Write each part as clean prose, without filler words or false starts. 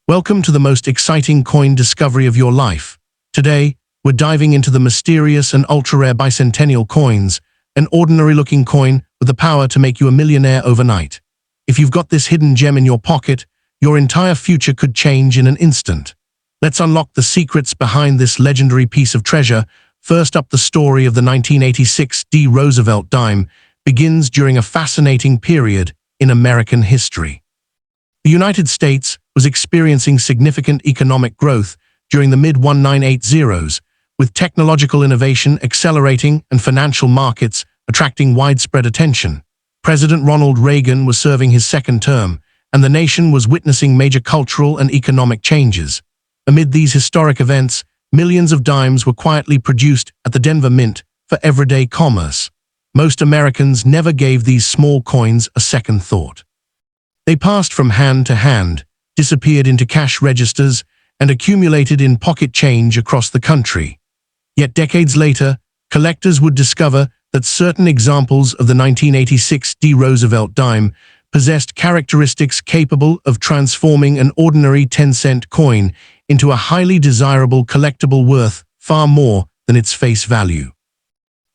Welcome to the most exciting coin discovery of your life. Today, we're diving into the mysterious and ultra-rare bicentennial coins, an ordinary-looking coin with the power to make you a millionaire overnight. If you've got this hidden gem in your pocket, your entire future could change in an instant. Let's unlock the secrets behind this legendary piece of treasure. First up, the story of the 1986 Roosevelt Dime begins during a fascinating period in American history. The United States was experiencing significant economic growth during the mid-1980s, with technological innovation accelerating and financial markets attracting widespread attention. President Ronald Reagan was serving his second term, and the nation was witnessing major cultural and economic changes. Amid these historic events, millions of dimes were quietly produced at the Denver Mint for everyday commerce. Most Americans never gave these small coins a second thought. They passed from hand to hand, disappeared into cash registers, and accumulated in pocket change across the country. Yet decades later, collectors would discover that certain examples of the 1986 Roosevelt Dime possessed characteristics capable of transforming an ordinary 10-cent coin into a highly desirable collectible worth far more than its face value.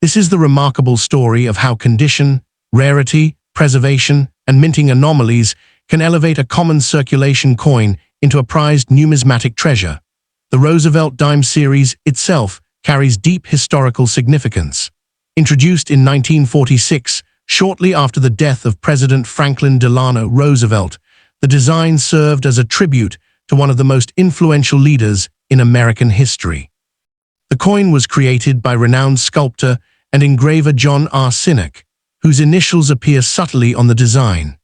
This is the remarkable story of how condition, rarity, preservation, and minting anomalies can elevate a common circulation coin into a prized numismatic treasure. The Roosevelt Dime series itself carries deep historical significance. Introduced in 1946, shortly after the death of President Franklin Delano Roosevelt, the design served as a tribute to one of the most influential leaders in American history. The coin was created by renowned sculptor and engraver John R. Sinek, whose initials appear subtly on the design.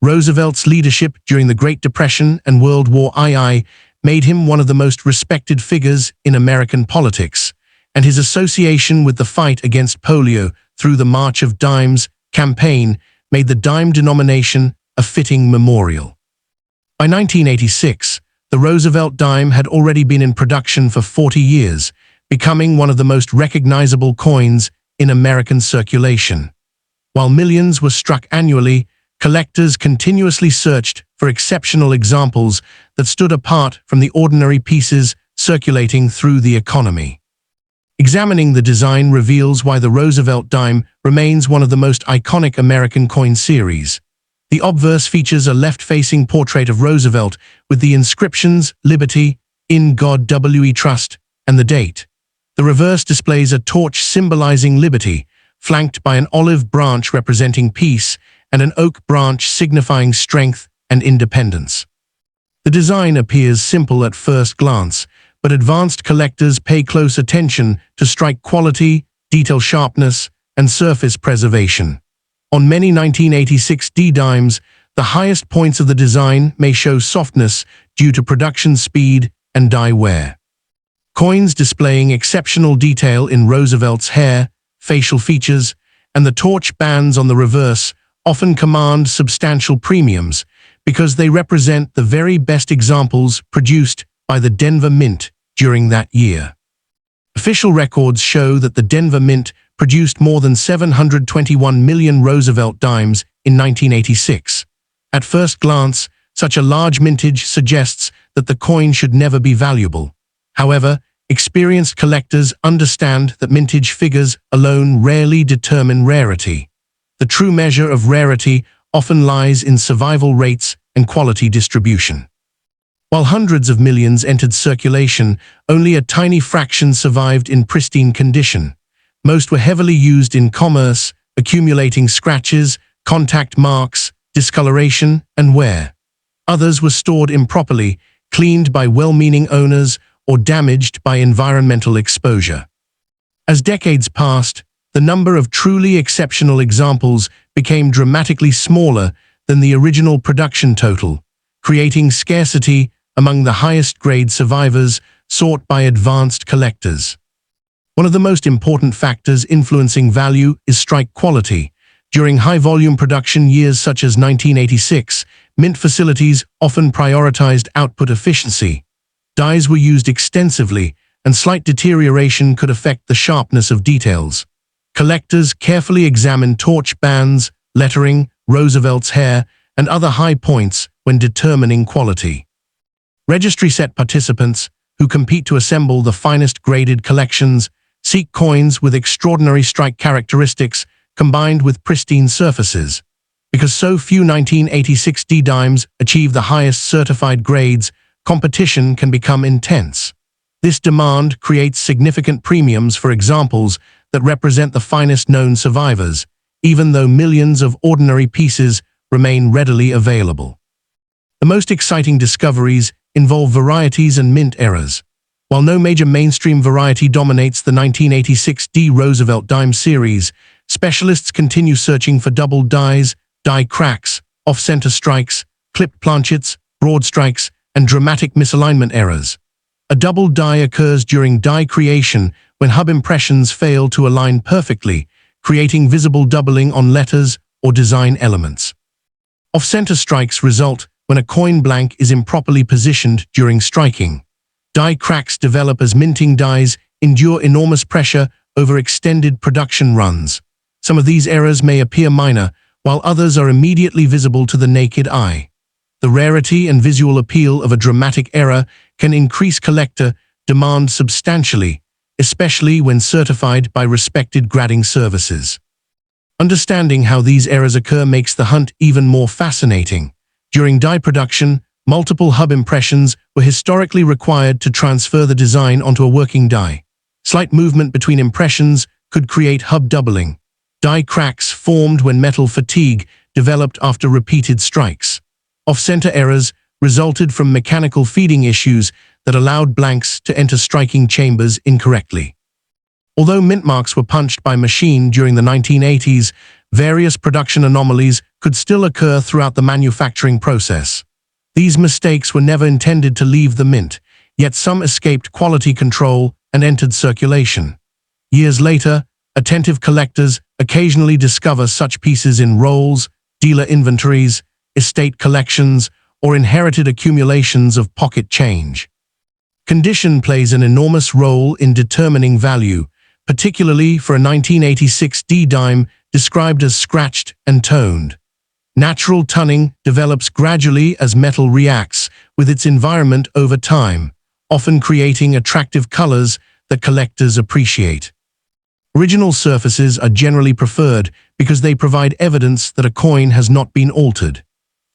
Roosevelt's leadership during the Great Depression and World War II made him one of the most respected figures in American politics, and his association with the fight against polio through the March of Dimes campaign made the dime denomination a fitting memorial. By 1986, the Roosevelt Dime had already been in production for 40 years, becoming one of the most recognizable coins in American circulation. While millions were struck annually, collectors continuously searched for exceptional examples that stood apart from the ordinary pieces circulating through the economy. Examining the design reveals why the Roosevelt Dime remains one of the most iconic American coin series. The obverse features a left-facing portrait of Roosevelt with the inscriptions "Liberty," "In God We Trust," and the date. The reverse displays a torch symbolizing liberty, flanked by an olive branch representing peace and an oak branch signifying strength and independence. The design appears simple at first glance, but advanced collectors pay close attention to strike quality, detail sharpness, and surface preservation. On many 1986 dimes, the highest points of the design may show softness due to production speed and die wear. Coins displaying exceptional detail in Roosevelt's hair, facial features, and the torch bands on the reverse often command substantial premiums because they represent the very best examples produced by the Denver Mint during that year. Official records show that the Denver Mint produced more than 721 million Roosevelt Dimes in 1986. At first glance, such a large mintage suggests that the coin should never be valuable. However, experienced collectors understand that mintage figures alone rarely determine rarity. The true measure of rarity often lies in survival rates and quality distribution. While hundreds of millions entered circulation, only a tiny fraction survived in pristine condition. Most were heavily used in commerce, accumulating scratches, contact marks, discoloration, and wear. Others were stored improperly, cleaned by well-meaning owners, or damaged by environmental exposure. As decades passed, the number of truly exceptional examples became dramatically smaller than the original production total, creating scarcity among the highest-grade survivors sought by advanced collectors. One of the most important factors influencing value is strike quality. During high-volume production years such as 1986, mint facilities often prioritized output efficiency. Dies were used extensively, and slight deterioration could affect the sharpness of details. Collectors carefully examined torch bands, lettering, Roosevelt's hair, and other high points when determining quality. Registry set participants, who compete to assemble the finest graded collections, seek coins with extraordinary strike characteristics combined with pristine surfaces. Because so few 1986 D dimes achieve the highest certified grades, competition can become intense. This demand creates significant premiums for examples that represent the finest known survivors, even though millions of ordinary pieces remain readily available. The most exciting discoveries involve varieties and mint eras. While no major mainstream variety dominates the 1986 D Roosevelt Dime series, specialists continue searching for double dies, die cracks, off-center strikes, clipped planchets, broad strikes, and dramatic misalignment errors. A double die occurs during die creation when hub impressions fail to align perfectly, creating visible doubling on letters or design elements. Off-center strikes result when a coin blank is improperly positioned during striking. Die cracks develop as minting dies endure enormous pressure over extended production runs. Some of these errors may appear minor, while others are immediately visible to the naked eye. The rarity and visual appeal of a dramatic error can increase collector demand substantially, especially when certified by respected grading services. Understanding how these errors occur makes the hunt even more fascinating. During die production, multiple hub impressions were historically required to transfer the design onto a working die. Slight movement between impressions could create hub doubling. Die cracks formed when metal fatigue developed after repeated strikes. Off-center errors resulted from mechanical feeding issues that allowed blanks to enter striking chambers incorrectly. Although mint marks were punched by machine during the 1980s, various production anomalies could still occur throughout the manufacturing process. These mistakes were never intended to leave the mint, yet some escaped quality control and entered circulation. Years later, attentive collectors occasionally discover such pieces in rolls, dealer inventories, estate collections, or inherited accumulations of pocket change. Condition plays an enormous role in determining value, particularly for a 1986 D dime described as scratched and toned. Natural tunning develops gradually as metal reacts with its environment over time, often creating attractive colors that collectors appreciate. Original surfaces are generally preferred because they provide evidence that a coin has not been altered.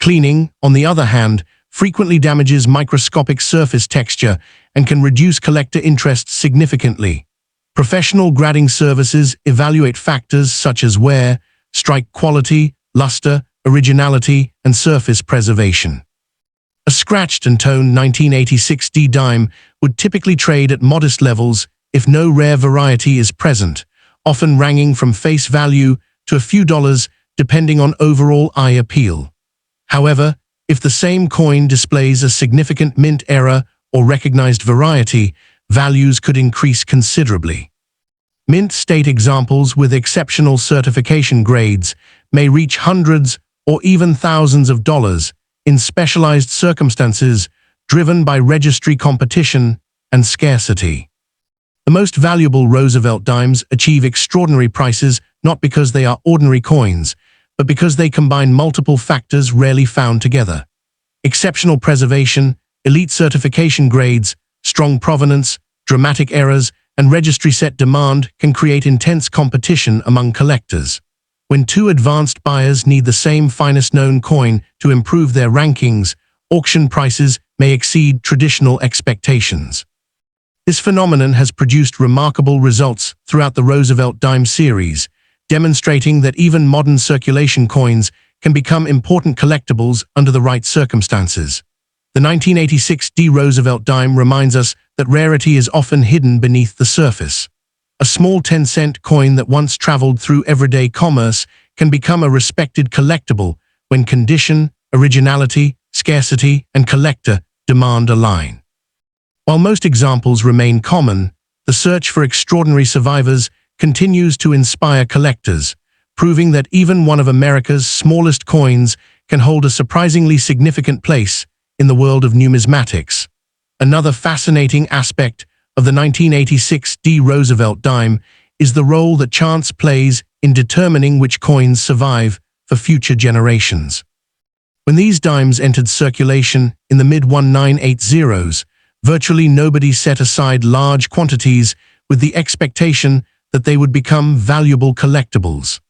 Cleaning, on the other hand, frequently damages microscopic surface texture and can reduce collector interest significantly. Professional grading services evaluate factors such as wear, strike quality, luster, originality, and surface preservation. A scratched and toned 1986 D dime would typically trade at modest levels if no rare variety is present, often ranging from face value to a few dollars depending on overall eye appeal. However, if the same coin displays a significant mint error or recognized variety, values could increase considerably. Mint state examples with exceptional certification grades may reach hundreds or even thousands of dollars in specialized circumstances driven by registry competition and scarcity. The most valuable Roosevelt dimes achieve extraordinary prices not because they are ordinary coins, but because they combine multiple factors rarely found together. Exceptional preservation, elite certification grades, strong provenance, dramatic errors, and registry set demand can create intense competition among collectors. When two advanced buyers need the same finest known coin to improve their rankings, auction prices may exceed traditional expectations. This phenomenon has produced remarkable results throughout the Roosevelt Dime series, demonstrating that even modern circulation coins can become important collectibles under the right circumstances. The 1986 D Roosevelt Dime reminds us that rarity is often hidden beneath the surface. A small 10-cent coin that once traveled through everyday commerce can become a respected collectible when condition, originality, scarcity, and collector demand align. While most examples remain common, the search for extraordinary survivors continues to inspire collectors, proving that even one of America's smallest coins can hold a surprisingly significant place in the world of numismatics. Another fascinating aspect of the 1986 D Roosevelt Dime is the role that chance plays in determining which coins survive for future generations. When these dimes entered circulation in the mid-1980s, virtually nobody set aside large quantities with the expectation that they would become valuable collectibles.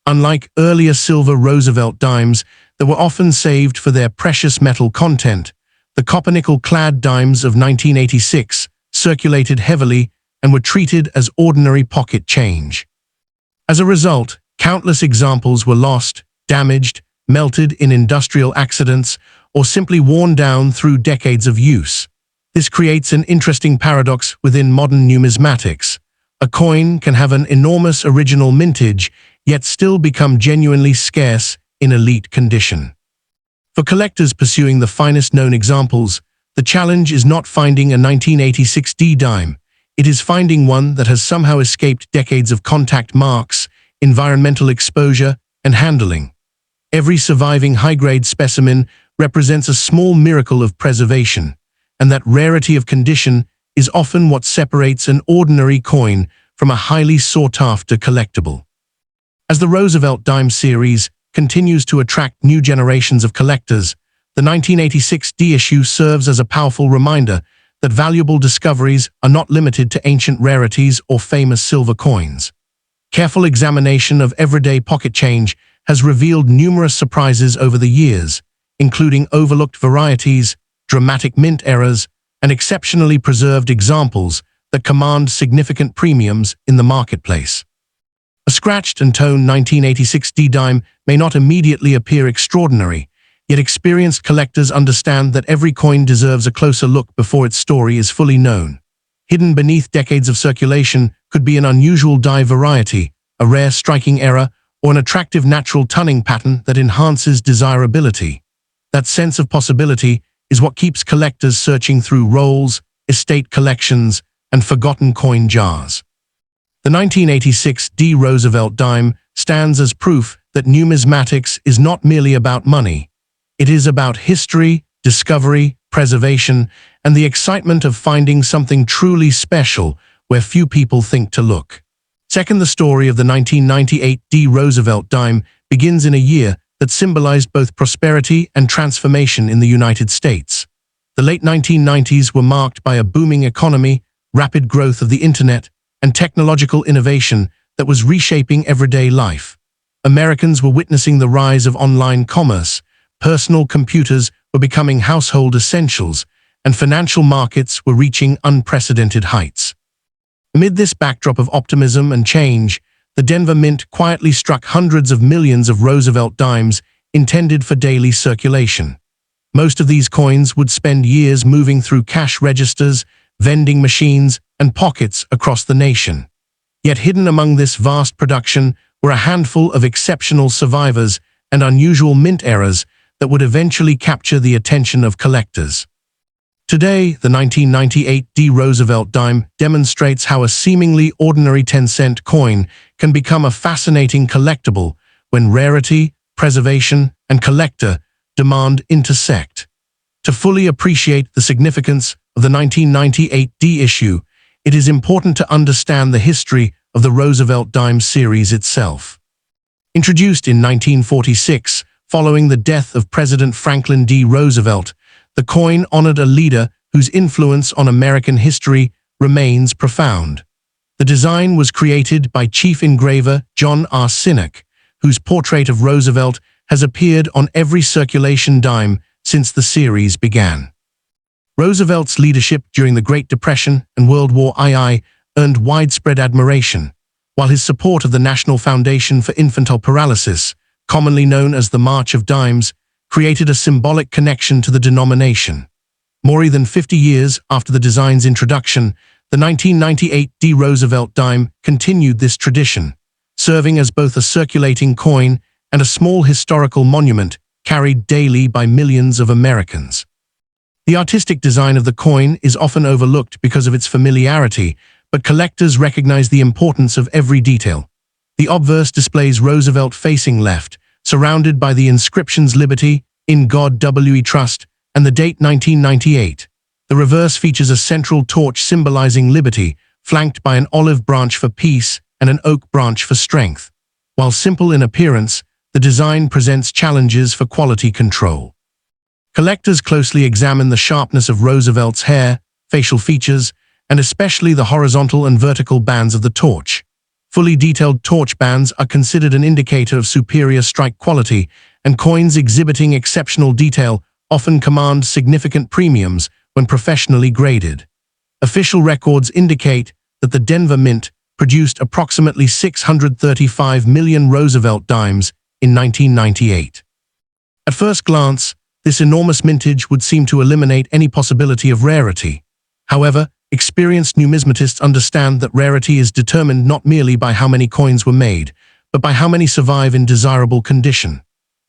Unlike earlier silver Roosevelt dimes that were often saved for their precious metal content, the copper-nickel-clad dimes of 1986 circulated heavily and were treated as ordinary pocket change. As a result, countless examples were lost, damaged, melted in industrial accidents, or simply worn down through decades of use. This creates an interesting paradox within modern numismatics. A coin can have an enormous original mintage, yet still become genuinely scarce in elite condition. For collectors pursuing the finest known examples, the challenge is not finding a 1986 D-dime. It is finding one that has somehow escaped decades of contact marks, environmental exposure, and handling. Every surviving high-grade specimen represents a small miracle of preservation, and that rarity of condition is often what separates an ordinary coin from a highly sought-after collectible. As the Roosevelt Dime series continues to attract new generations of collectors, the 1986 D issue serves as a powerful reminder that valuable discoveries are not limited to ancient rarities or famous silver coins. Careful examination of everyday pocket change has revealed numerous surprises over the years, including overlooked varieties, dramatic mint errors, and exceptionally preserved examples that command significant premiums in the marketplace. A scratched and toned 1986 D-dime may not immediately appear extraordinary, yet experienced collectors understand that every coin deserves a closer look before its story is fully known. Hidden beneath decades of circulation could be an unusual die variety, a rare striking error, or an attractive natural tunning pattern that enhances desirability. That sense of possibility is what keeps collectors searching through rolls, estate collections, and forgotten coin jars. The 1986 D Roosevelt Dime stands as proof that numismatics is not merely about money. It is about history, discovery, preservation, and the excitement of finding something truly special where few people think to look. Second, the story of the 1998 D Roosevelt Dime begins in a year that symbolized both prosperity and transformation in the United States. The late 1990s were marked by a booming economy, rapid growth of the internet, and technological innovation that was reshaping everyday life. Americans were witnessing the rise of online commerce, personal computers were becoming household essentials, and financial markets were reaching unprecedented heights. Amid this backdrop of optimism and change, the Denver Mint quietly struck hundreds of millions of Roosevelt dimes intended for daily circulation. Most of these coins would spend years moving through cash registers, vending machines, and pockets across the nation. Yet hidden among this vast production were a handful of exceptional survivors and unusual mint errors that would eventually capture the attention of collectors. Today, the 1998 D Roosevelt Dime demonstrates how a seemingly ordinary 10-cent coin can become a fascinating collectible when rarity, preservation, and collector demand intersect. To fully appreciate the significance of the 1998 D issue, it is important to understand the history of the Roosevelt Dime series itself. Introduced in 1946, following the death of President Franklin D. Roosevelt, the coin honored a leader whose influence on American history remains profound. The design was created by chief engraver John R. Sinnock, whose portrait of Roosevelt has appeared on every circulation dime since the series began. Roosevelt's leadership during the Great Depression and World War II earned widespread admiration, while his support of the National Foundation for Infantile Paralysis, commonly known as the March of Dimes, created a symbolic connection to the denomination. More than 50 years after the design's introduction, the 1998 D Roosevelt Dime continued this tradition, serving as both a circulating coin and a small historical monument carried daily by millions of Americans. The artistic design of the coin is often overlooked because of its familiarity, but collectors recognize the importance of every detail. The obverse displays Roosevelt facing left, surrounded by the inscriptions Liberty, In God We Trust, and the date 1998. The reverse features a central torch symbolizing liberty, flanked by an olive branch for peace and an oak branch for strength. While simple in appearance, the design presents challenges for quality control. Collectors closely examine the sharpness of Roosevelt's hair, facial features, and especially the horizontal and vertical bands of the torch. Fully detailed torch bands are considered an indicator of superior strike quality, and coins exhibiting exceptional detail often command significant premiums when professionally graded. Official records indicate that the Denver Mint produced approximately 635 million Roosevelt Dimes in 1998. At first glance, this enormous mintage would seem to eliminate any possibility of rarity. However, experienced numismatists understand that rarity is determined not merely by how many coins were made, but by how many survive in desirable condition.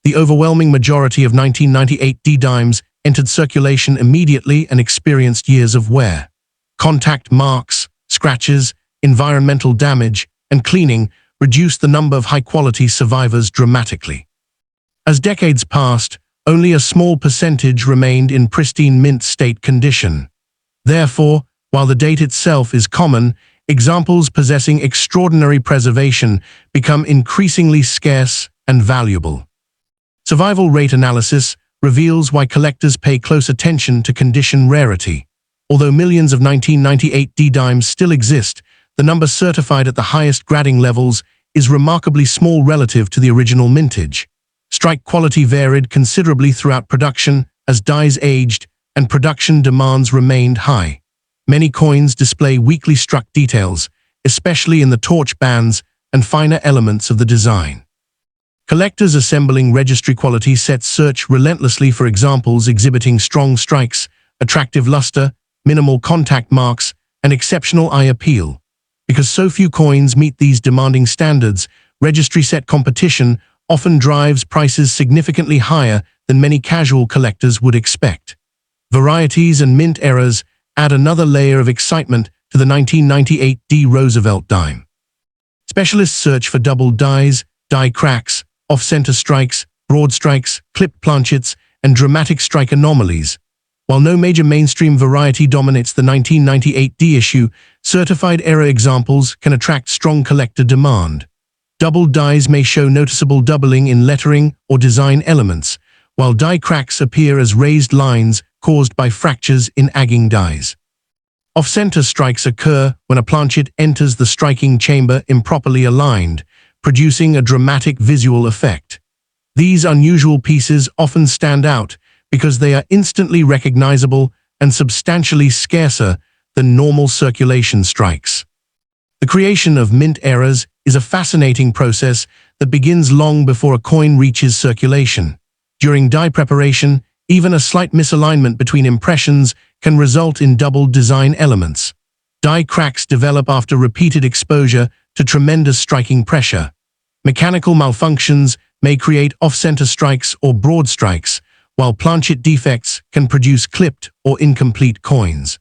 The overwhelming majority of 1998 D-dimes entered circulation immediately and experienced years of wear. Contact marks, scratches, environmental damage, and cleaning reduced the number of high-quality survivors dramatically. As decades passed, only a small percentage remained in pristine mint state condition. Therefore, while the date itself is common, examples possessing extraordinary preservation become increasingly scarce and valuable. Survival rate analysis reveals why collectors pay close attention to condition rarity. Although millions of 1998 D-dimes still exist, the number certified at the highest grading levels is remarkably small relative to the original mintage. Strike quality varied considerably throughout production as dies aged and production demands remained high. Many coins display weakly struck details, especially in the torch bands and finer elements of the design. Collectors assembling registry quality sets search relentlessly for examples exhibiting strong strikes, attractive luster, minimal contact marks, and exceptional eye appeal. Because so few coins meet these demanding standards, registry set competition often drives prices significantly higher than many casual collectors would expect. Varieties and mint errors add another layer of excitement to the 1998 D Roosevelt Dime. Specialists search for double dies, die cracks, off-center strikes, broad strikes, clipped planchets, and dramatic strike anomalies. While no major mainstream variety dominates the 1998 D issue, certified error examples can attract strong collector demand. Double dies may show noticeable doubling in lettering or design elements, while die cracks appear as raised lines caused by fractures in agging dies. Off-center strikes occur when a planchet enters the striking chamber improperly aligned, producing a dramatic visual effect. These unusual pieces often stand out because they are instantly recognizable and substantially scarcer than normal circulation strikes. The creation of mint errors is a fascinating process that begins long before a coin reaches circulation. During die preparation, even a slight misalignment between impressions can result in doubled design elements. Die cracks develop after repeated exposure to tremendous striking pressure. Mechanical malfunctions may create off-center strikes or broad strikes, while planchet defects can produce clipped or incomplete coins.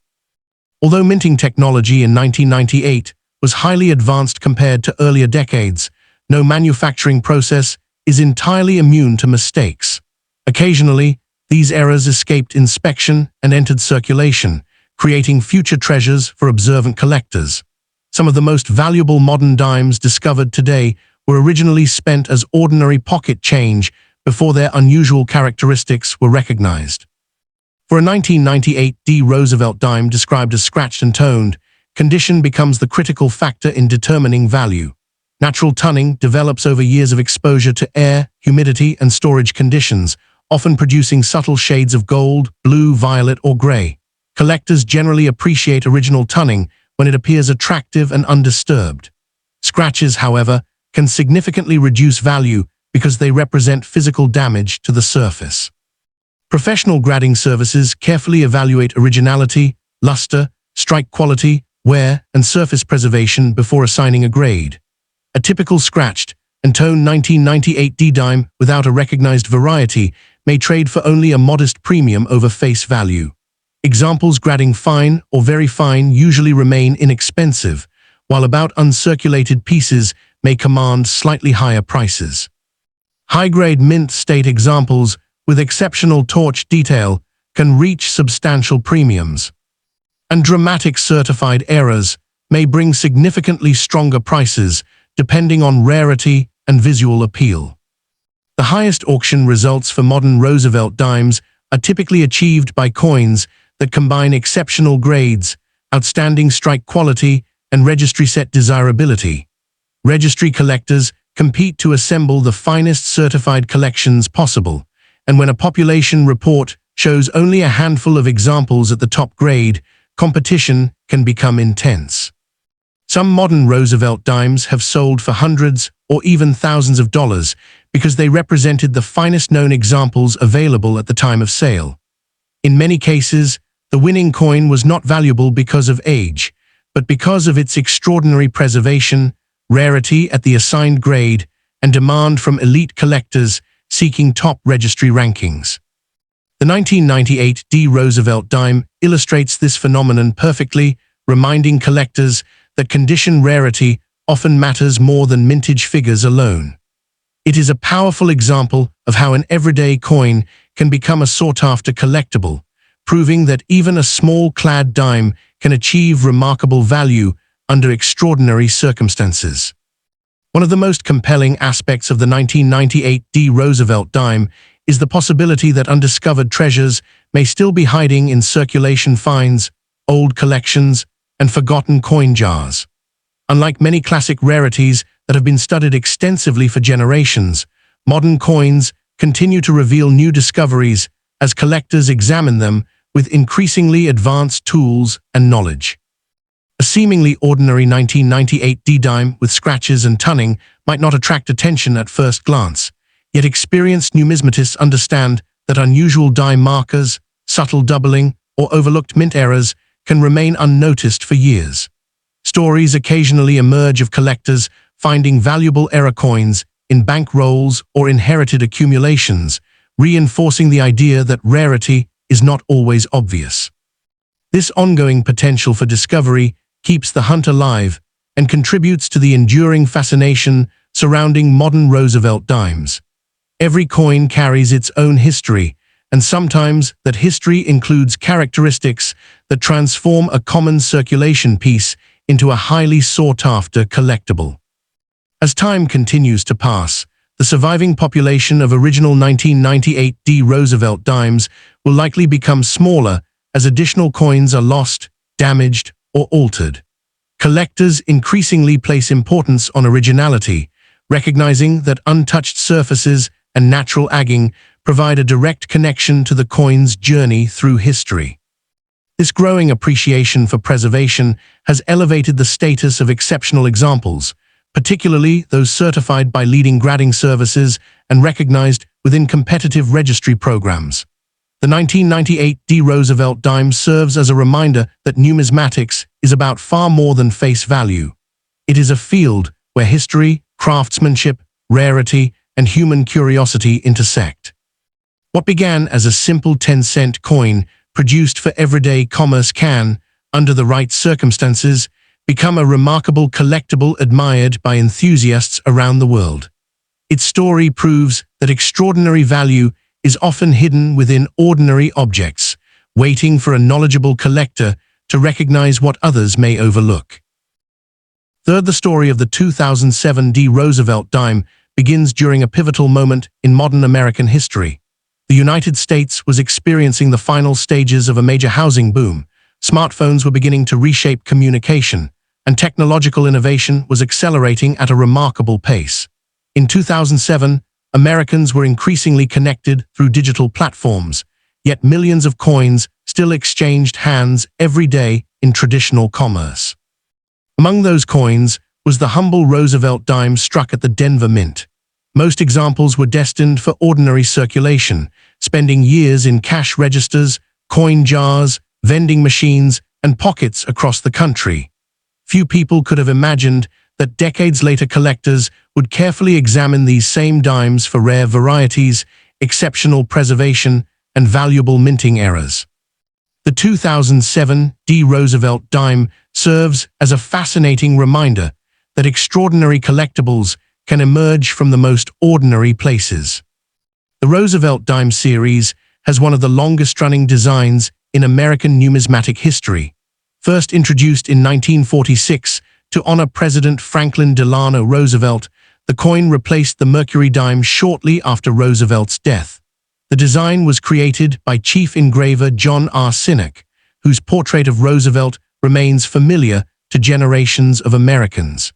Although minting technology in 1998 was highly advanced compared to earlier decades, no manufacturing process is entirely immune to mistakes. Occasionally, these errors escaped inspection and entered circulation, creating future treasures for observant collectors. Some of the most valuable modern dimes discovered today were originally spent as ordinary pocket change before their unusual characteristics were recognized. For a 1998 D Roosevelt dime described as scratched and toned, condition becomes the critical factor in determining value. Natural tunning develops over years of exposure to air, humidity, and storage conditions, often producing subtle shades of gold, blue, violet, or gray. Collectors generally appreciate original tunning when it appears attractive and undisturbed. Scratches, however, can significantly reduce value because they represent physical damage to the surface. Professional grading services carefully evaluate originality, luster, strike quality, wear, and surface preservation before assigning a grade. A typical scratched and toned 1998 D-dime without a recognized variety may trade for only a modest premium over face value. Examples grading fine or very fine usually remain inexpensive, while about uncirculated pieces may command slightly higher prices. High-grade mint state examples with exceptional torch detail can reach substantial premiums. And dramatic certified errors may bring significantly stronger prices depending on rarity and visual appeal. The highest auction results for modern Roosevelt dimes are typically achieved by coins that combine exceptional grades, outstanding strike quality, and registry set desirability. Registry collectors compete to assemble the finest certified collections possible, and when a population report shows only a handful of examples at the top grade, competition can become intense. Some modern Roosevelt dimes have sold for hundreds or even thousands of dollars because they represented the finest known examples available at the time of sale. In many cases, the winning coin was not valuable because of age, but because of its extraordinary preservation, rarity at the assigned grade, and demand from elite collectors seeking top registry rankings. The 1998 D. Roosevelt dime illustrates this phenomenon perfectly, reminding collectors that condition rarity often matters more than mintage figures alone. It is a powerful example of how an everyday coin can become a sought-after collectible, proving that even a small clad dime can achieve remarkable value under extraordinary circumstances. One of the most compelling aspects of the 1998 D. Roosevelt dime is the possibility that undiscovered treasures may still be hiding in circulation finds, old collections, and forgotten coin jars. Unlike many classic rarities that have been studied extensively for generations, modern coins continue to reveal new discoveries as collectors examine them with increasingly advanced tools and knowledge. A seemingly ordinary 1998 D-dime with scratches and tunning might not attract attention at first glance, yet experienced numismatists understand that unusual dime markers, subtle doubling, or overlooked mint errors can remain unnoticed for years. Stories occasionally emerge of collectors finding valuable error coins in bank rolls or inherited accumulations, reinforcing the idea that rarity is not always obvious. This ongoing potential for discovery keeps the hunt alive and contributes to the enduring fascination surrounding modern Roosevelt dimes. Every coin carries its own history, and sometimes that history includes characteristics that transform a common circulation piece into a highly sought-after collectible. As time continues to pass, the surviving population of original 1998 D. Roosevelt dimes will likely become smaller as additional coins are lost, damaged, or altered. Collectors increasingly place importance on originality, recognizing that untouched surfaces and natural agging provide a direct connection to the coin's journey through history. This growing appreciation for preservation has elevated the status of exceptional examples, particularly those certified by leading grading services and recognized within competitive registry programs. The 1998 D. Roosevelt dime serves as a reminder that numismatics is about far more than face value. It is a field where history, craftsmanship, rarity, and human curiosity intersect. What began as a simple 10-cent coin produced for everyday commerce can, under the right circumstances, become a remarkable collectible admired by enthusiasts around the world. Its story proves that extraordinary value is often hidden within ordinary objects, waiting for a knowledgeable collector to recognize what others may overlook. Third, the story of the 2007 D. Roosevelt dime begins during a pivotal moment in modern American history. The United States was experiencing the final stages of a major housing boom. Smartphones were beginning to reshape communication, and technological innovation was accelerating at a remarkable pace. In 2007, Americans were increasingly connected through digital platforms, yet millions of coins still exchanged hands every day in traditional commerce. Among those coins was the humble Roosevelt dime struck at the Denver Mint. Most examples were destined for ordinary circulation, spending years in cash registers, coin jars, vending machines, and pockets across the country. Few people could have imagined that decades later collectors would carefully examine these same dimes for rare varieties, exceptional preservation, and valuable minting errors. The 2007 D. Roosevelt dime serves as a fascinating reminder that extraordinary collectibles can emerge from the most ordinary places. The Roosevelt Dime series has one of the longest-running designs in American numismatic history. First introduced in 1946 to honor President Franklin Delano Roosevelt, The coin replaced the Mercury dime shortly after Roosevelt's death. The design was created by chief engraver John R. Sinek, whose portrait of Roosevelt remains familiar to generations of Americans.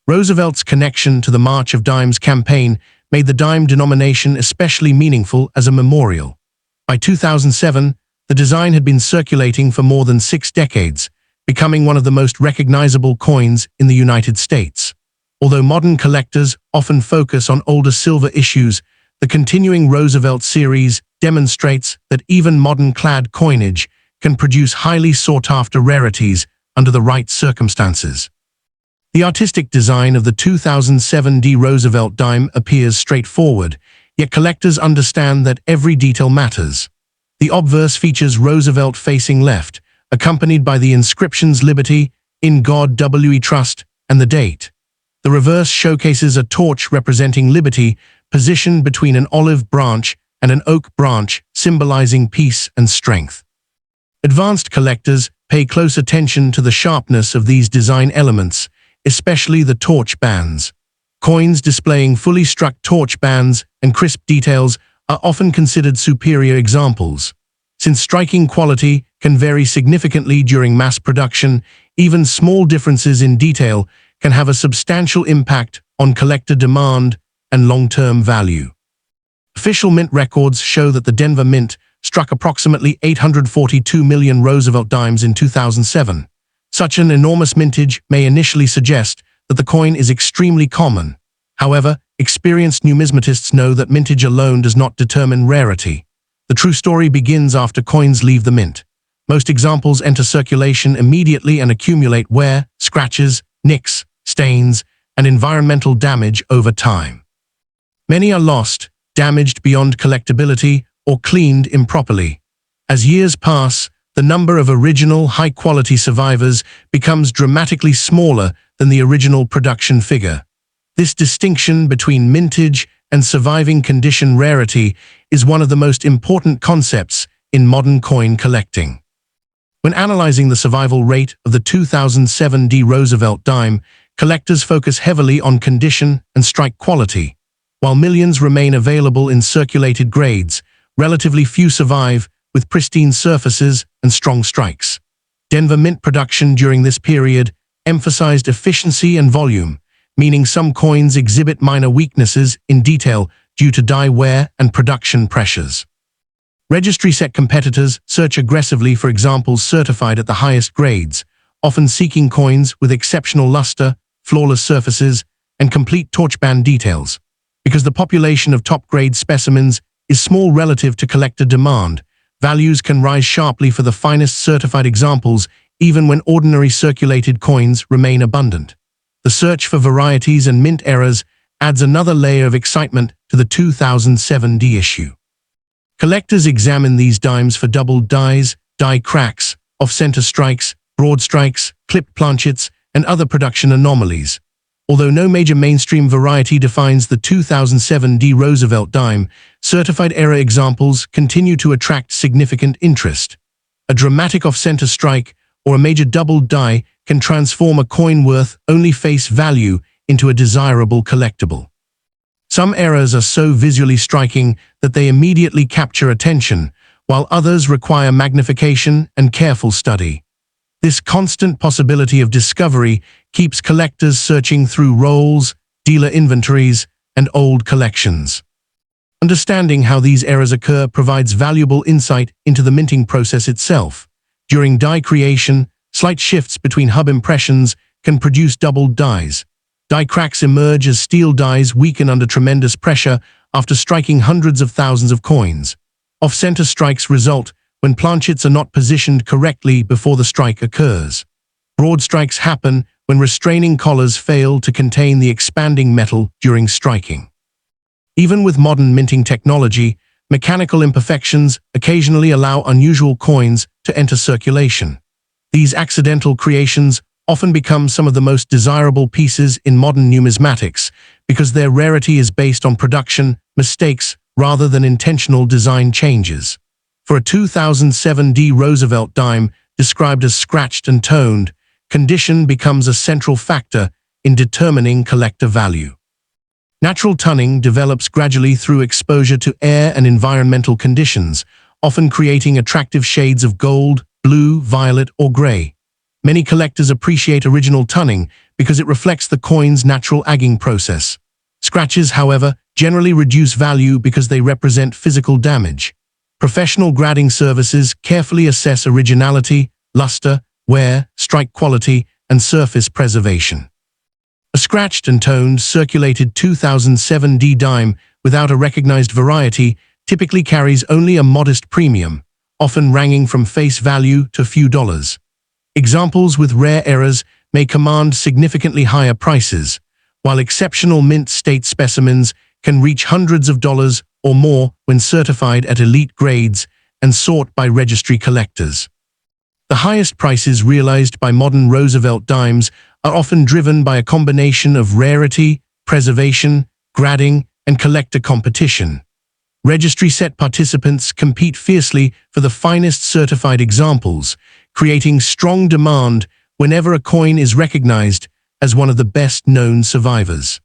Roosevelt's connection to the March of Dimes campaign made the dime denomination especially meaningful as a memorial. By 2007, the design had been circulating for more than 6 decades, becoming one of the most recognizable coins in the United States. Although modern collectors often focus on older silver issues, the continuing Roosevelt series demonstrates that even modern-clad coinage can produce highly sought-after rarities under the right circumstances. The artistic design of the 2007 Roosevelt Dime appears straightforward, yet collectors understand that every detail matters. The obverse features Roosevelt facing left, accompanied by the inscriptions Liberty, In God We Trust, and the date. The reverse showcases a torch representing liberty positioned between an olive branch and an oak branch, symbolizing peace and strength. Advanced collectors pay close attention to the sharpness of these design elements, especially the torch bands. Coins displaying fully struck torch bands and crisp details are often considered superior examples. Since striking quality can vary significantly during mass production, even small differences in detail can have a substantial impact on collector demand and long-term value. Official mint records show that the Denver Mint struck approximately 842 million Roosevelt dimes in 2007. Such an enormous mintage may initially suggest that the coin is extremely common. However, experienced numismatists know that mintage alone does not determine rarity. The true story begins after coins leave the mint. Most examples enter circulation immediately and accumulate wear, scratches, nicks, stains, and environmental damage over time. Many are lost, damaged beyond collectability, or cleaned improperly. As years pass, the number of original, high-quality survivors becomes dramatically smaller than the original production figure. This distinction between mintage and surviving condition rarity is one of the most important concepts in modern coin collecting. When analyzing the survival rate of the 2007 Roosevelt Dime, collectors focus heavily on condition and strike quality. While millions remain available in circulated grades, relatively few survive with pristine surfaces and strong strikes. Denver Mint production during this period emphasized efficiency and volume, meaning some coins exhibit minor weaknesses in detail due to die wear and production pressures. Registry set competitors search aggressively for examples certified at the highest grades, often seeking coins with exceptional luster, flawless surfaces, and complete torchband details. Because the population of top-grade specimens is small relative to collector demand, values can rise sharply for the finest certified examples even when ordinary circulated coins remain abundant. The search for varieties and mint errors adds another layer of excitement to the 2007 issue. Collectors examine these dimes for doubled dies, die cracks, off-center strikes, broad strikes, clipped planchets, and other production anomalies. Although no major mainstream variety defines the 2007 Roosevelt Dime, certified error examples continue to attract significant interest. A dramatic off-center strike or a major doubled die can transform a coin worth only face value into a desirable collectible. Some errors are so visually striking that they immediately capture attention, while others require magnification and careful study. This constant possibility of discovery keeps collectors searching through rolls, dealer inventories, and old collections. Understanding how these errors occur provides valuable insight into the minting process itself. During die creation, slight shifts between hub impressions can produce doubled dies. Die cracks emerge as steel dies weaken under tremendous pressure after striking hundreds of thousands of coins. Off-center strikes result when planchets are not positioned correctly before the strike occurs. Broad strikes happen when restraining collars fail to contain the expanding metal during striking. Even with modern minting technology, mechanical imperfections occasionally allow unusual coins to enter circulation. These accidental creations often become some of the most desirable pieces in modern numismatics because their rarity is based on production mistakes rather than intentional design changes. For a 2007 Roosevelt Dime described as scratched and toned, condition becomes a central factor in determining collector value. Natural tunning develops gradually through exposure to air and environmental conditions, often creating attractive shades of gold, blue, violet, or gray. Many collectors appreciate original tunning because it reflects the coin's natural agging process. Scratches, however, generally reduce value because they represent physical damage. Professional grading services carefully assess originality, luster, wear, strike quality, and surface preservation. A scratched and toned circulated 2007 D dime without a recognized variety typically carries only a modest premium, often ranging from face value to a few dollars. Examples with rare errors may command significantly higher prices, while exceptional mint state specimens can reach hundreds of dollars or more when certified at elite grades and sought by registry collectors. The highest prices realized by modern Roosevelt Dimes are often driven by a combination of rarity, preservation, grading, and collector competition. Registry set participants compete fiercely for the finest certified examples, creating strong demand whenever a coin is recognized as one of the best-known survivors.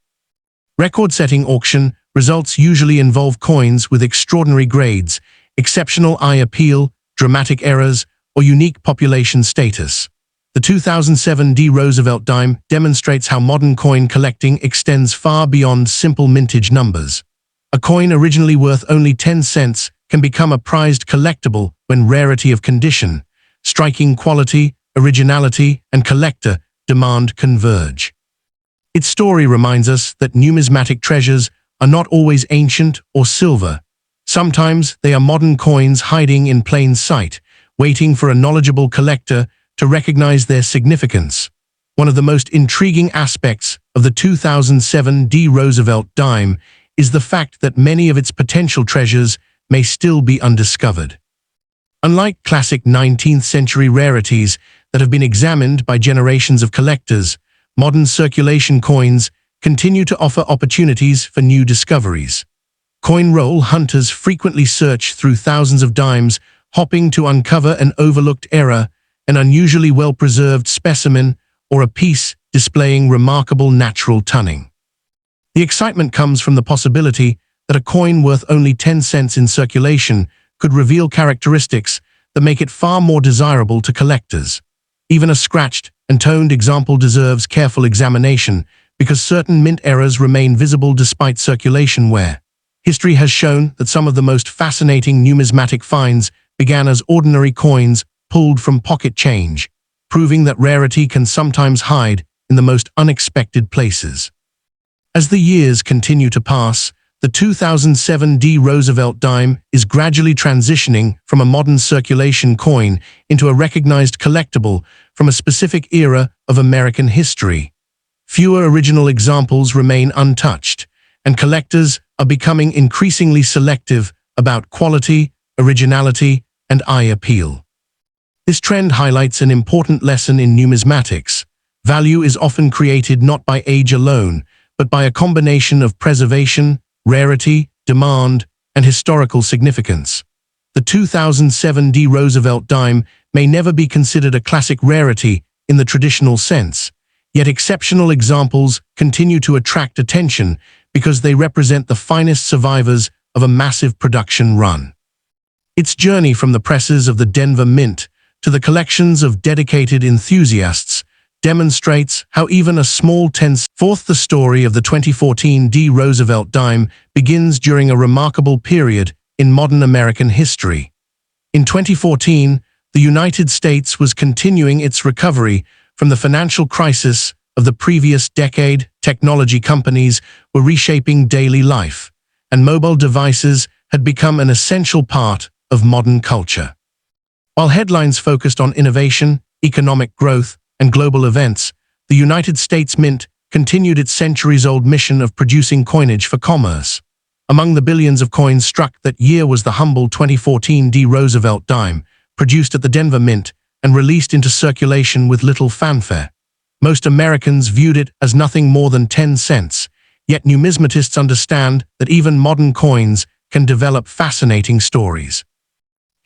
Record-setting auction results usually involve coins with extraordinary grades, exceptional eye appeal, dramatic errors, or unique population status. The 2007 D Roosevelt Dime demonstrates how modern coin collecting extends far beyond simple mintage numbers. A coin originally worth only 10 cents can become a prized collectible when rarity of condition, striking quality, originality, and collector demand converge. Its story reminds us that numismatic treasures are not always ancient or silver. Sometimes they are modern coins hiding in plain sight, waiting for a knowledgeable collector to recognize their significance. One of the most intriguing aspects of the 2007 D Roosevelt Dime is the fact that many of its potential treasures may still be undiscovered. Unlike classic 19th century rarities that have been examined by generations of collectors, modern circulation coins continue to offer opportunities for new discoveries. Coin roll hunters frequently search through thousands of dimes, hoping to uncover an overlooked error, an unusually well-preserved specimen, or a piece displaying remarkable natural tunning. The excitement comes from the possibility that a coin worth only 10 cents in circulation could reveal characteristics that make it far more desirable to collectors. Even a scratched and toned example deserves careful examination because certain mint errors remain visible despite circulation wear. History has shown that some of the most fascinating numismatic finds began as ordinary coins pulled from pocket change, proving that rarity can sometimes hide in the most unexpected places. As the years continue to pass, the 2007 D Roosevelt Dime is gradually transitioning from a modern circulation coin into a recognized collectible from a specific era of American history. Fewer original examples remain untouched, and collectors are becoming increasingly selective about quality, originality, and eye appeal. This trend highlights an important lesson in numismatics. Value is often created not by age alone, but by a combination of preservation, rarity, demand, and historical significance. The 2007 D Roosevelt Dime may never be considered a classic rarity in the traditional sense, yet exceptional examples continue to attract attention because they represent the finest survivors of a massive production run. Its journey from the presses of the Denver Mint to the collections of dedicated enthusiasts demonstrates how even a small 10th. The story of the 2014 D Roosevelt Dime begins during a remarkable period in modern American history. In 2014, the United States was continuing its recovery from the financial crisis of the previous decade. Technology companies were reshaping daily life, and mobile devices had become an essential part of modern culture. While headlines focused on innovation, economic growth, and global events, the United States Mint continued its centuries-old mission of producing coinage for commerce. Among the billions of coins struck that year was the humble 2014 D Roosevelt Dime, produced at the Denver Mint and released into circulation with little fanfare. Most Americans viewed it as nothing more than 10 cents, yet numismatists understand that even modern coins can develop fascinating stories.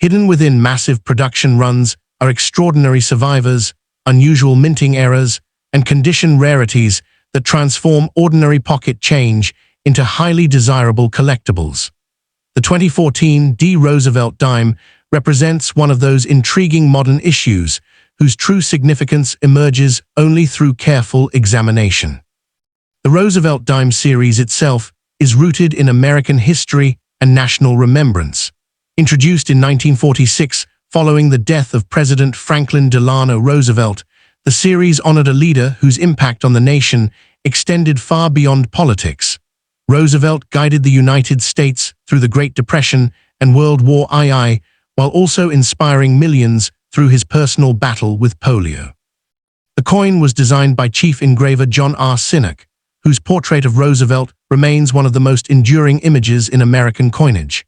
Hidden within massive production runs are extraordinary survivors, unusual minting errors, and condition rarities that transform ordinary pocket change into highly desirable collectibles. The 2014 Roosevelt Dime represents one of those intriguing modern issues whose true significance emerges only through careful examination. The Roosevelt Dime series itself is rooted in American history and national remembrance. Introduced in 1946 following the death of President Franklin Delano Roosevelt, the series honored a leader whose impact on the nation extended far beyond politics. Roosevelt guided the United States through the Great Depression and World War II, while also inspiring millions through his personal battle with polio. The coin was designed by chief engraver John R. Sinnock, whose portrait of Roosevelt remains one of the most enduring images in American coinage.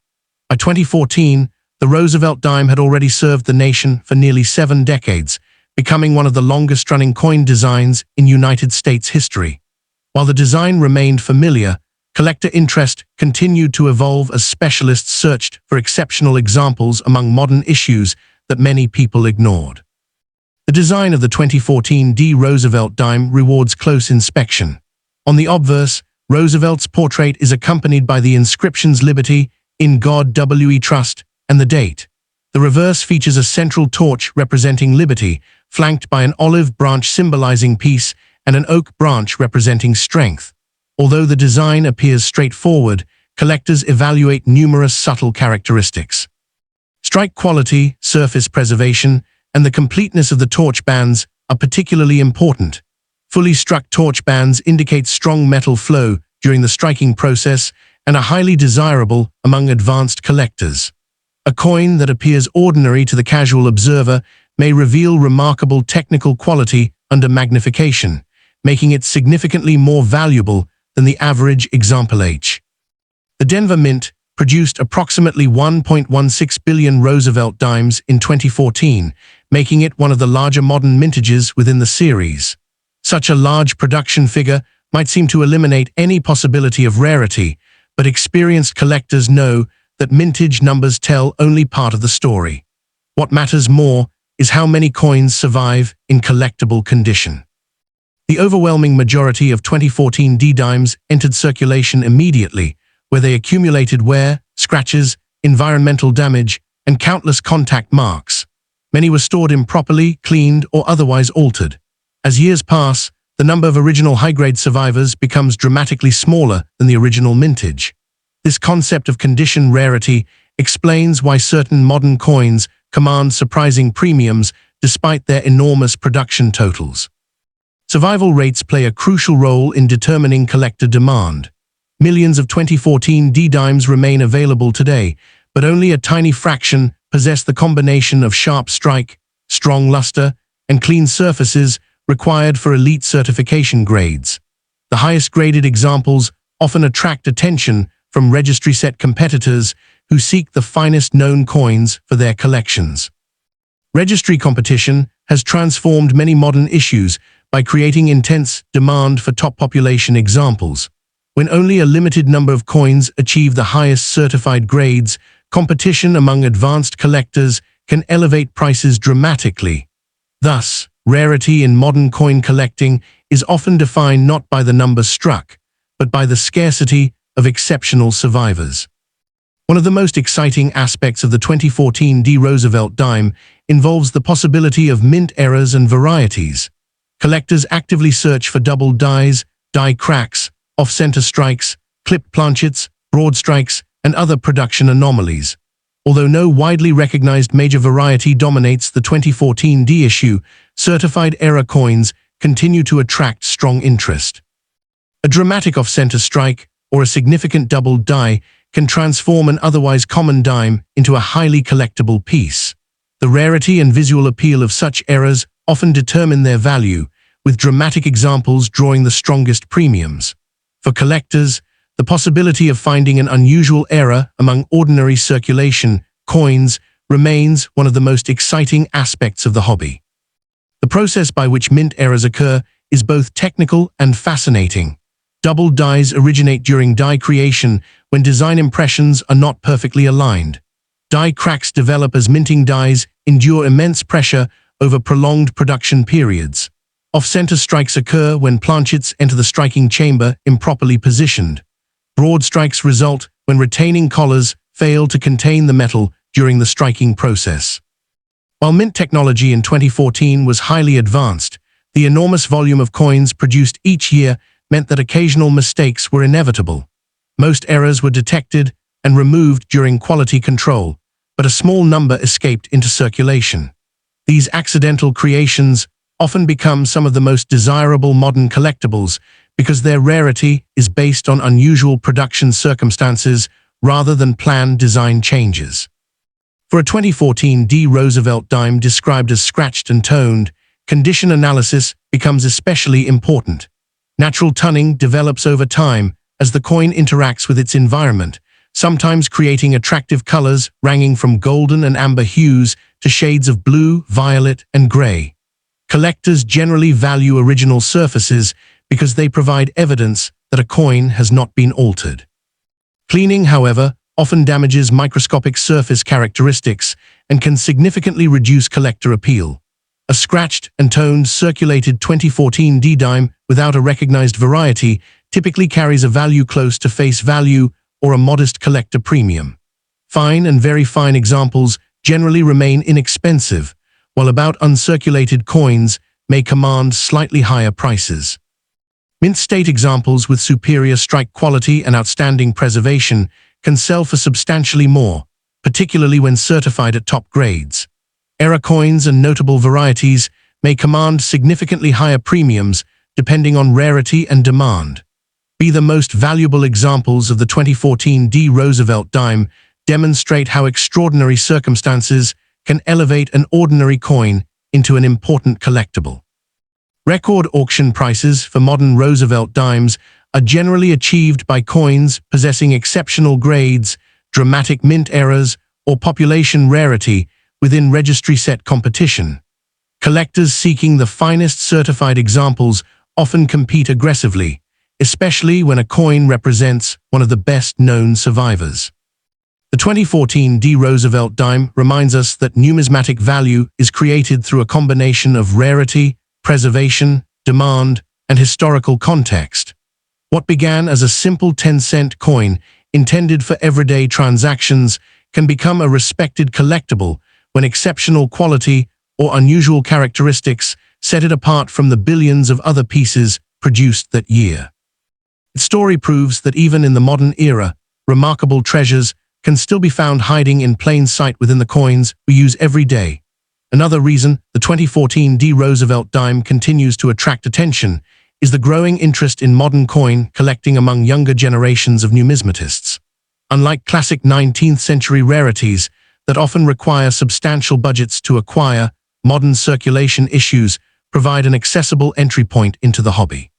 By 2014, the Roosevelt dime had already served the nation for nearly 7 decades, becoming one of the longest-running coin designs in United States history. While the design remained familiar, collector interest continued to evolve as specialists searched for exceptional examples among modern issues that many people ignored. The design of the 2014 Roosevelt dime rewards close inspection. On the obverse, Roosevelt's portrait is accompanied by the inscriptions "Liberty, in God we trust," and the date. The reverse features a central torch representing liberty, flanked by an olive branch symbolizing peace and an oak branch representing strength. Although the design appears straightforward, collectors evaluate numerous subtle characteristics. Strike quality, surface preservation, and the completeness of the torch bands are particularly important. Fully struck torch bands indicate strong metal flow during the striking process and are highly desirable among advanced collectors. A coin that appears ordinary to the casual observer may reveal remarkable technical quality under magnification, making it significantly more valuable than the average example H. The Denver Mint produced approximately 1.16 billion Roosevelt dimes in 2014, making it one of the larger modern mintages within the series. Such a large production figure might seem to eliminate any possibility of rarity, but experienced collectors know that mintage numbers tell only part of the story. What matters more is how many coins survive in collectible condition. The overwhelming majority of 2014 dimes entered circulation immediately, where they accumulated wear, scratches, environmental damage, and countless contact marks. Many were stored improperly, cleaned, or otherwise altered. As years pass, the number of original high-grade survivors becomes dramatically smaller than the original mintage. This concept of condition rarity explains why certain modern coins command surprising premiums despite their enormous production totals. Survival rates play a crucial role in determining collector demand. Millions of 2014 dimes remain available today, but only a tiny fraction possess the combination of sharp strike, strong luster, and clean surfaces required for elite certification grades. The highest graded examples often attract attention from registry set competitors who seek the finest known coins for their collections. Registry competition has transformed many modern issues by creating intense demand for top population examples. When only a limited number of coins achieve the highest certified grades, competition among advanced collectors can elevate prices dramatically. Thus, rarity in modern coin collecting is often defined not by the number struck, but by the scarcity of exceptional survivors. One of the most exciting aspects of the 2014 Roosevelt dime involves the possibility of mint errors and varieties. Collectors actively search for double dies, die cracks, off-center strikes, clipped planchets, broad strikes, and other production anomalies. Although no widely recognized major variety dominates the 2014 issue, certified error coins continue to attract strong interest. A dramatic off-center strike or a significant double die can transform an otherwise common dime into a highly collectible piece. The rarity and visual appeal of such errors often determine their value, with dramatic examples drawing the strongest premiums. For collectors, the possibility of finding an unusual error among ordinary circulation coins remains one of the most exciting aspects of the hobby. The process by which mint errors occur is both technical and fascinating. Double dies originate during die creation when design impressions are not perfectly aligned. Die cracks develop as minting dies endure immense pressure over prolonged production periods. Off-center strikes occur when planchets enter the striking chamber improperly positioned. Broad strikes result when retaining collars fail to contain the metal during the striking process. While mint technology in 2014 was highly advanced, the enormous volume of coins produced each year meant that occasional mistakes were inevitable. Most errors were detected and removed during quality control, but a small number escaped into circulation. These accidental creations often become some of the most desirable modern collectibles because their rarity is based on unusual production circumstances rather than planned design changes. For a 2014 Roosevelt Dime described as scratched and toned, condition analysis becomes especially important. Natural toning develops over time as the coin interacts with its environment, sometimes creating attractive colors ranging from golden and amber hues to shades of blue, violet, and gray. Collectors generally value original surfaces because they provide evidence that a coin has not been altered. Cleaning, however, often damages microscopic surface characteristics and can significantly reduce collector appeal. A scratched and toned circulated 2014 dime without a recognized variety typically carries a value close to face value or a modest collector premium. Fine and very fine examples generally remain inexpensive, while about uncirculated coins may command slightly higher prices. Mint state examples with superior strike quality and outstanding preservation can sell for substantially more, particularly when certified at top grades. Error coins and notable varieties may command significantly higher premiums depending on rarity and demand. The most valuable examples of the 2014 Roosevelt Dime demonstrate how extraordinary circumstances can elevate an ordinary coin into an important collectible. Record auction prices for modern Roosevelt dimes are generally achieved by coins possessing exceptional grades, dramatic mint errors, or population rarity within registry-set competition. Collectors seeking the finest certified examples often compete aggressively, especially when a coin represents one of the best-known survivors. The 2014 Roosevelt Dime reminds us that numismatic value is created through a combination of rarity, preservation, demand, and historical context. What began as a simple 10-cent coin intended for everyday transactions can become a respected collectible when exceptional quality or unusual characteristics set it apart from the billions of other pieces produced that year. Its story proves that even in the modern era, remarkable treasures can still be found hiding in plain sight within the coins we use every day. Another reason the 2014 Roosevelt Dime continues to attract attention is the growing interest in modern coin collecting among younger generations of numismatists. Unlike classic 19th century rarities that often require substantial budgets to acquire, modern circulation issues provide an accessible entry point into the hobby.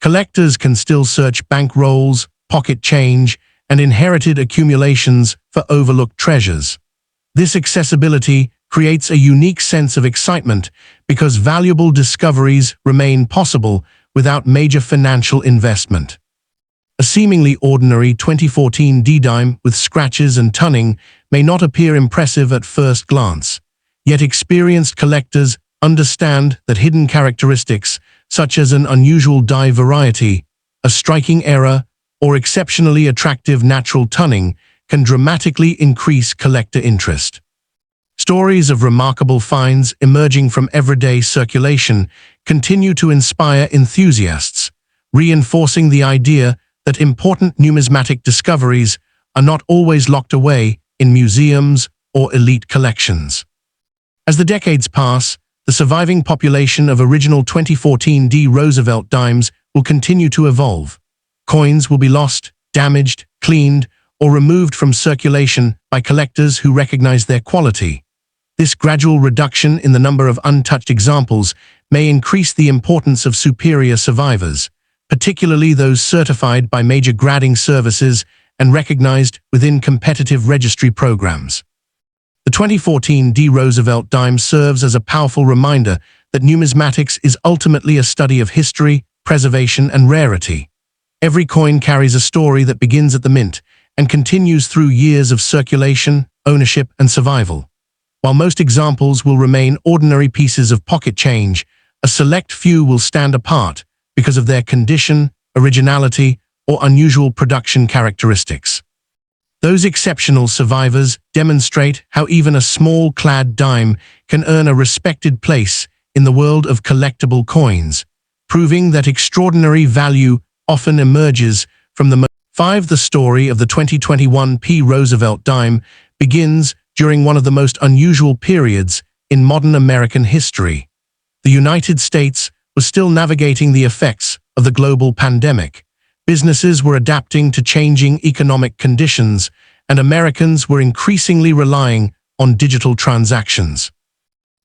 Collectors can still search bank rolls, pocket change, and inherited accumulations for overlooked treasures. This accessibility creates a unique sense of excitement because valuable discoveries remain possible without major financial investment. A seemingly ordinary 2014 dime with scratches and toning may not appear impressive at first glance, yet experienced collectors understand that hidden characteristics such as an unusual die variety, a striking error, or exceptionally attractive natural toning can dramatically increase collector interest. Stories of remarkable finds emerging from everyday circulation continue to inspire enthusiasts, reinforcing the idea that important numismatic discoveries are not always locked away in museums or elite collections. As the decades pass, the surviving population of original 2014 Roosevelt dimes will continue to evolve. Coins will be lost, damaged, cleaned, or removed from circulation by collectors who recognize their quality. This gradual reduction in the number of untouched examples may increase the importance of superior survivors, particularly those certified by major grading services and recognized within competitive registry programs. The 2014 Roosevelt Dime serves as a powerful reminder that numismatics is ultimately a study of history, preservation, and rarity. Every coin carries a story that begins at the mint and continues through years of circulation, ownership, and survival. While most examples will remain ordinary pieces of pocket change, a select few will stand apart because of their condition, originality, or unusual production characteristics. Those exceptional survivors demonstrate how even a small clad dime can earn a respected place in the world of collectible coins, proving that extraordinary value often emerges from the 5. The story of the 2021 Roosevelt Dime begins during one of the most unusual periods in modern American history. The United States was still navigating the effects of the global pandemic. Businesses were adapting to changing economic conditions, and Americans were increasingly relying on digital transactions.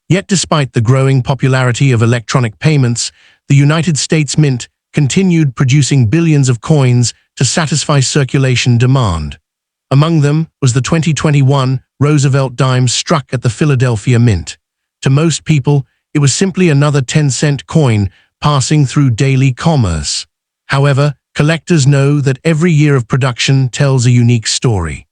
Yet despite the growing popularity of electronic payments, the United States Mint continued producing billions of coins to satisfy circulation demand. Among them was the 2021 Roosevelt Dime struck at the Philadelphia Mint. To most people, it was simply another 10-cent coin passing through daily commerce. However, collectors know that every year of production tells a unique story.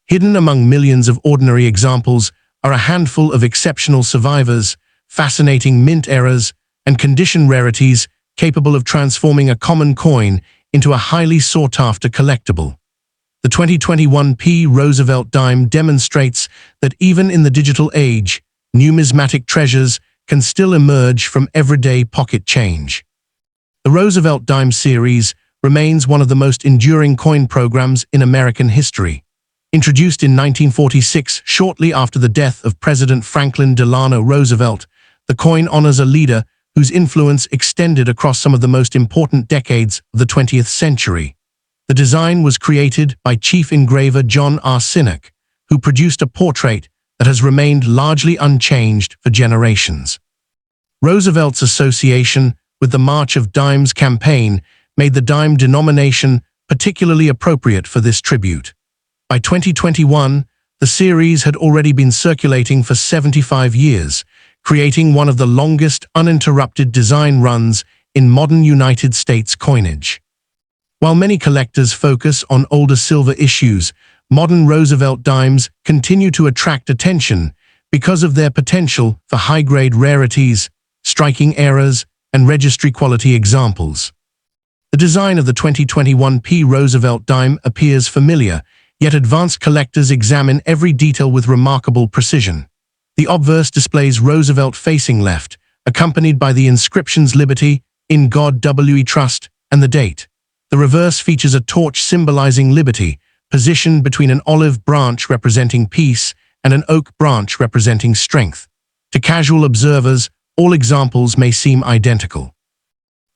Hidden among millions of ordinary examples are a handful of exceptional survivors, fascinating mint errors, and condition rarities capable of transforming a common coin into a highly sought-after collectible. The 2021 Roosevelt Dime demonstrates that even in the digital age, numismatic treasures can still emerge from everyday pocket change. The Roosevelt Dime series remains one of the most enduring coin programs in American history. Introduced in 1946, shortly after the death of President Franklin Delano Roosevelt, the coin honors a leader whose influence extended across some of the most important decades of the 20th century. The design was created by chief engraver John R. Sinek, who produced a portrait that has remained largely unchanged for generations. Roosevelt's association with the March of Dimes campaign made the dime denomination particularly appropriate for this tribute. By 2021, the series had already been circulating for 75 years, creating one of the longest uninterrupted design runs in modern United States coinage. While many collectors focus on older silver issues, modern Roosevelt dimes continue to attract attention because of their potential for high-grade rarities, striking errors, and registry-quality examples. The design of the 2021 Roosevelt Dime appears familiar, yet advanced collectors examine every detail with remarkable precision. The obverse displays Roosevelt facing left, accompanied by the inscriptions Liberty, In God We Trust, and the date. The reverse features a torch symbolizing liberty, positioned between an olive branch representing peace and an oak branch representing strength. To casual observers, all examples may seem identical.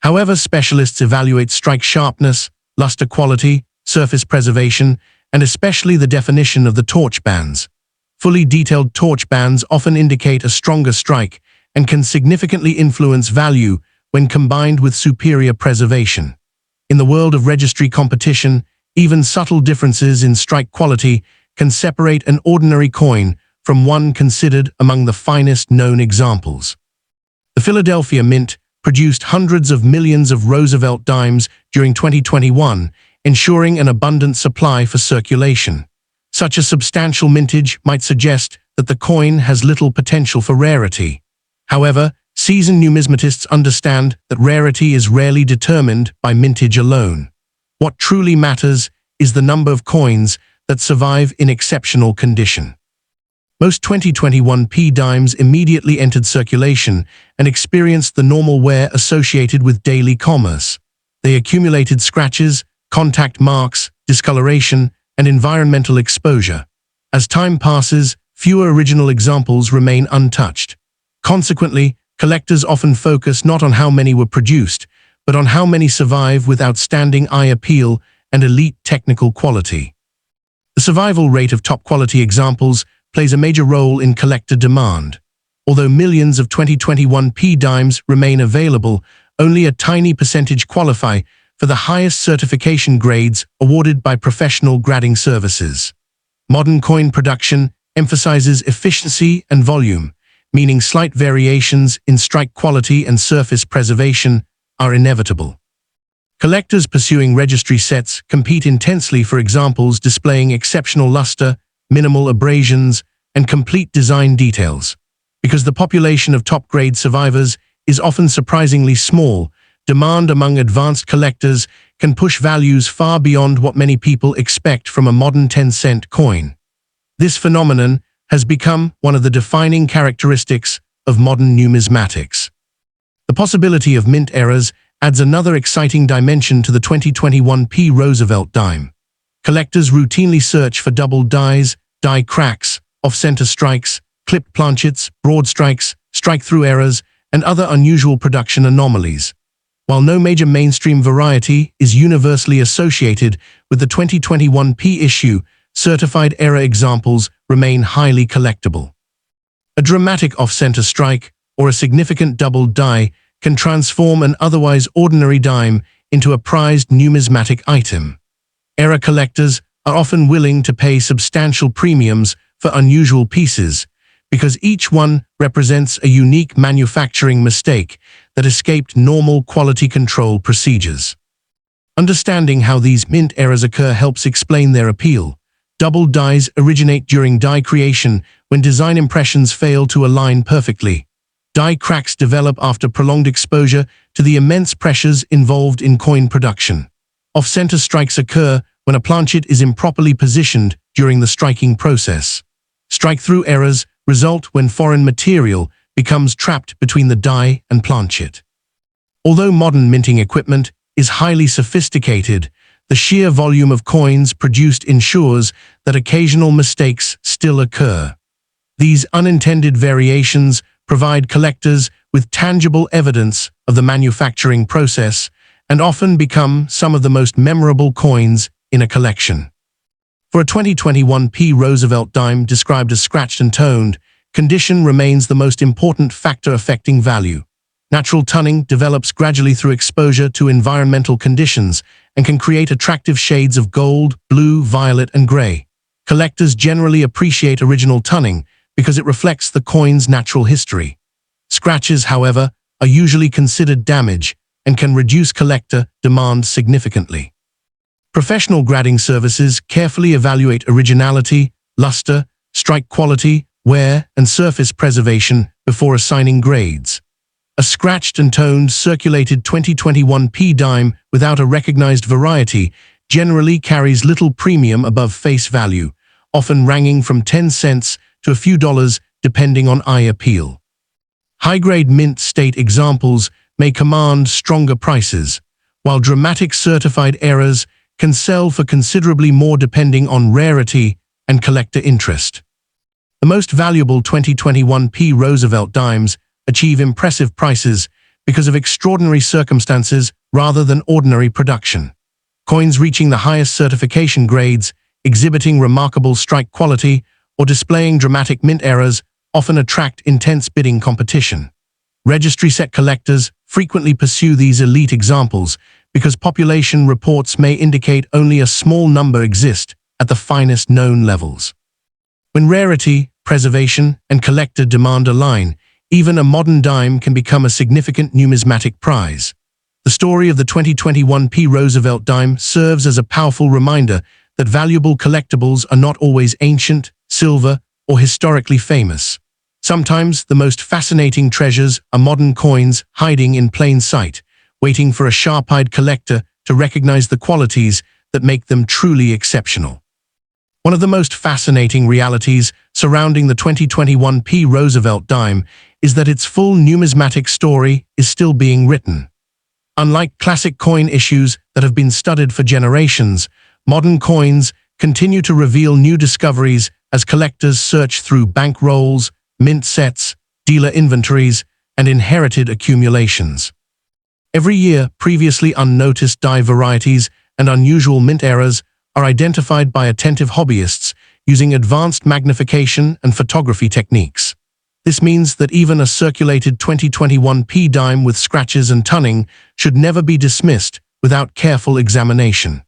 However, specialists evaluate strike sharpness, luster quality, surface preservation, and especially the definition of the torch bands. Fully detailed torch bands often indicate a stronger strike and can significantly influence value when combined with superior preservation. In the world of registry competition, even subtle differences in strike quality can separate an ordinary coin from one considered among the finest known examples. The Philadelphia Mint produced hundreds of millions of Roosevelt dimes during 2021, ensuring an abundant supply for circulation. Such a substantial mintage might suggest that the coin has little potential for rarity. However, seasoned numismatists understand that rarity is rarely determined by mintage alone. What truly matters is the number of coins that survive in exceptional condition. Most 2021 dimes immediately entered circulation and experienced the normal wear associated with daily commerce. They accumulated scratches, contact marks, discoloration, and environmental exposure. As time passes, fewer original examples remain untouched. Consequently, collectors often focus not on how many were produced, but on how many survive with outstanding eye appeal and elite technical quality. The survival rate of top-quality examples plays a major role in collector demand. Although millions of 2021 dimes remain available, only a tiny percentage qualify for the highest certification grades awarded by professional grading services. Modern coin production emphasizes efficiency and volume, meaning slight variations in strike quality and surface preservation are inevitable. Collectors pursuing registry sets compete intensely for examples displaying exceptional luster, minimal abrasions, and complete design details. Because the population of top-grade survivors is often surprisingly small, demand among advanced collectors can push values far beyond what many people expect from a modern 10-cent coin. This phenomenon has become one of the defining characteristics of modern numismatics. The possibility of mint errors adds another exciting dimension to the 2021 Roosevelt Dime. Collectors routinely search for doubled dies, die cracks, off-center strikes, clipped planchets, broad strikes, strike-through errors, and other unusual production anomalies. While no major mainstream variety is universally associated with the 2021 issue, certified error examples remain highly collectible. A dramatic off-center strike or a significant doubled die can transform an otherwise ordinary dime into a prized numismatic item. Error collectors are often willing to pay substantial premiums for unusual pieces, because each one represents a unique manufacturing mistake that escaped normal quality control procedures. Understanding how these mint errors occur helps explain their appeal. Doubled dies originate during die creation when design impressions fail to align perfectly. Die cracks develop after prolonged exposure to the immense pressures involved in coin production. Off-center strikes occur when a planchet is improperly positioned during the striking process. Strike-through errors result when foreign material becomes trapped between the die and planchet. Although modern minting equipment is highly sophisticated, the sheer volume of coins produced ensures that occasional mistakes still occur. These unintended variations provide collectors with tangible evidence of the manufacturing process and often become some of the most memorable coins in a collection. For a 2021 Roosevelt Dime described as scratched and toned, condition remains the most important factor affecting value. Natural tunning develops gradually through exposure to environmental conditions and can create attractive shades of gold, blue, violet, and gray. Collectors generally appreciate original tunning because it reflects the coin's natural history. Scratches, however, are usually considered damage and can reduce collector demand significantly. Professional grading services carefully evaluate originality, luster, strike quality, wear, and surface preservation before assigning grades. A scratched and toned circulated 2021 dime without a recognized variety generally carries little premium above face value, often ranging from 10 cents to a few dollars depending on eye appeal. High-grade mint state examples may command stronger prices, while dramatic certified errors can sell for considerably more depending on rarity and collector interest. The most valuable 2021 Roosevelt Dimes achieve impressive prices because of extraordinary circumstances rather than ordinary production. Coins reaching the highest certification grades, exhibiting remarkable strike quality, or displaying dramatic mint errors often attract intense bidding competition. Registry set collectors frequently pursue these elite examples because population reports may indicate only a small number exist at the finest known levels. When rarity, preservation, and collector demand align, even a modern dime can become a significant numismatic prize. The story of the 2021 Roosevelt Dime serves as a powerful reminder that valuable collectibles are not always ancient, silver, or historically famous. Sometimes the most fascinating treasures are modern coins hiding in plain sight, waiting for a sharp-eyed collector to recognize the qualities that make them truly exceptional. One of the most fascinating realities surrounding the 2021 Roosevelt Dime is that its full numismatic story is still being written. Unlike classic coin issues that have been studied for generations, modern coins continue to reveal new discoveries as collectors search through bank rolls, mint sets, dealer inventories, and inherited accumulations. Every year, previously unnoticed die varieties and unusual mint errors are identified by attentive hobbyists using advanced magnification and photography techniques. This means that even a circulated 2021 dime with scratches and tunning should never be dismissed without careful examination.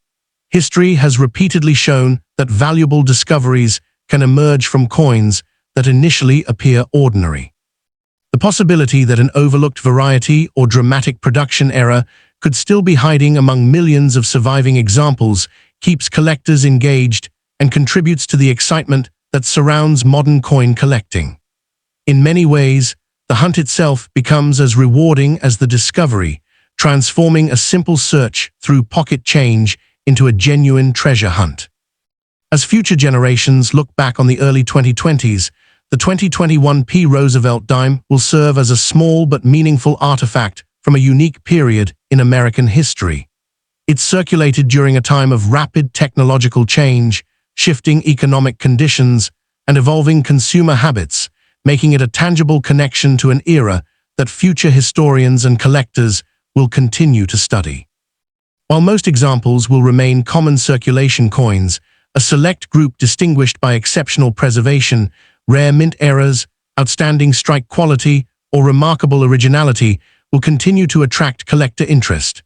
History has repeatedly shown that valuable discoveries can emerge from coins that initially appear ordinary. The possibility that an overlooked variety or dramatic production error could still be hiding among millions of surviving examples keeps collectors engaged and contributes to the excitement that surrounds modern coin collecting. In many ways, the hunt itself becomes as rewarding as the discovery, transforming a simple search through pocket change into a genuine treasure hunt. As future generations look back on the early 2020s, the 2021 Roosevelt Dime will serve as a small but meaningful artifact from a unique period in American history. It circulated during a time of rapid technological change, shifting economic conditions, and evolving consumer habits, making it a tangible connection to an era that future historians and collectors will continue to study. While most examples will remain common circulation coins, a select group distinguished by exceptional preservation, rare mint errors, outstanding strike quality, or remarkable originality will continue to attract collector interest.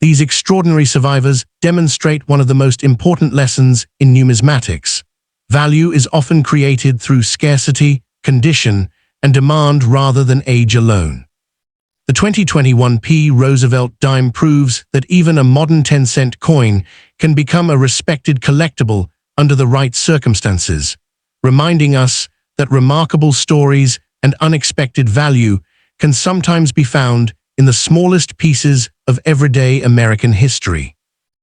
These extraordinary survivors demonstrate one of the most important lessons in numismatics. Value is often created through scarcity, condition, and demand rather than age alone. The 2021 Roosevelt Dime proves that even a modern 10-cent coin can become a respected collectible under the right circumstances, reminding us that remarkable stories and unexpected value can sometimes be found in the smallest pieces of everyday American history.